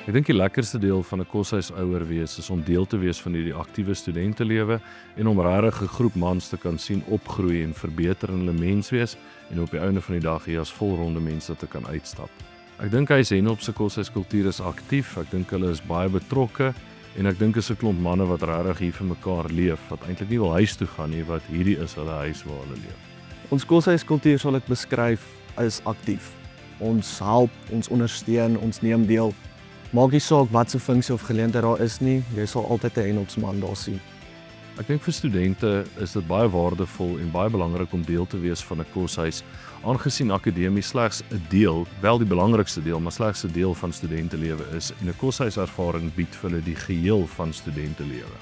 Ek dink die lekkerste deel van 'n koshuisouer wees is om deel te wees van hierdie aktiewe studentelewe en om regtig 'n groep mans te kan sien opgroei en verbeter in hulle menswees en op die einde van die dag hier as volronde mense te kan uitstap. Ek dink Huis Henop se koshuiskultuur is aktief, ek dink hulle is baie betrokke en ek dink is 'n klomp manne wat regtig hier vir mekaar leef, wat eintlik nie wil huis toe gaan nie, wat hierdie is hulle huis waar hulle leef. Ons koshuiskultuur sal ek beskryf as aktief. Ons help, ons ondersteun, ons neem deel. Maak nie saak wat se funksie of geleentheid daar is nie, jy sal altyd 'n Henopsman daar sien. Ek dink vir studente is dit baie waardevol en baie belangrik om deel te wees van 'n koshuis, aangesien akademie slegs 'n deel, wel die belangrikste deel, maar slegs 'n deel van studentelewe is en 'n koshuiservaring bied vir hulle die geheel van studentelewe.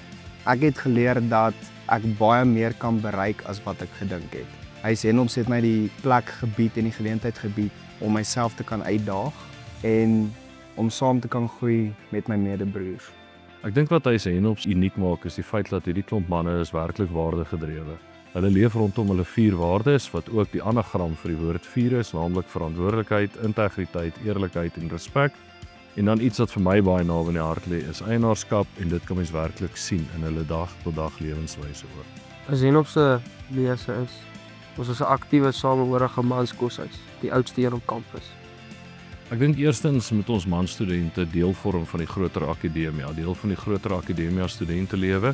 Ek het geleer dat ek baie meer kan bereik as wat ek gedink het. Huis Henop het my die plek gebied en die geleentheid gebied om myself te kan uitdaag en om saam te kan groei met my medebroers. Ek dink wat Huis Henop uniek maak is die feit dat hierdie klomp manne is werklik waardegedrewe. Hulle leef rondom hulle 4 waardes wat ook die anagram vir die woord 4 is, naamlik verantwoordelikheid, integriteit, eerlikheid en respek. En dan iets wat vir my baie naby aan die hart lê is eienaarskap en dit kan mens werklik sien in hulle dag tot dag lewenswyse ook. Huis Henop se wese is ons is 'n aktiewe samehorige manskoshuis, die oudste een op kampus. Ek dink eerstens moet ons mansstudente deel vorm van die groter akademia, deel van die groter akademia studentelewe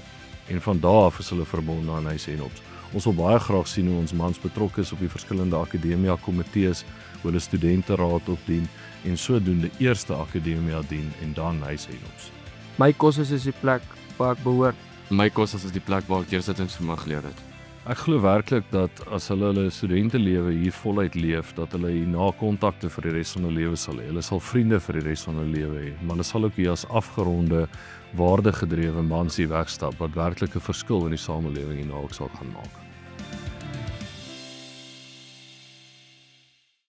en van daar af is hulle verbonde aan Huis Henop. Ons wil baie graag sien hoe ons mans betrokke is op die verskillende akademia komitees, hoe hulle studenteraad opdien en sodoende eerste akademia dien en dan Huis Henop. My koshuis is die plek waar ek behoort. My koshuis is die plek waar ek deursettingsvermoë geleer het. Ek glo werklik dat as hulle studentelewe hier voluit leef, dat hulle hierna kontakte vir die res van hulle lewe sal hê. Hulle sal vriende vir die res van hulle lewe hê, maar hulle sal ook hier as afgeronde, waardegedrewe mans hier wegstap wat werklik 'n verskil in die samelewing hierna ook sal gaan maak.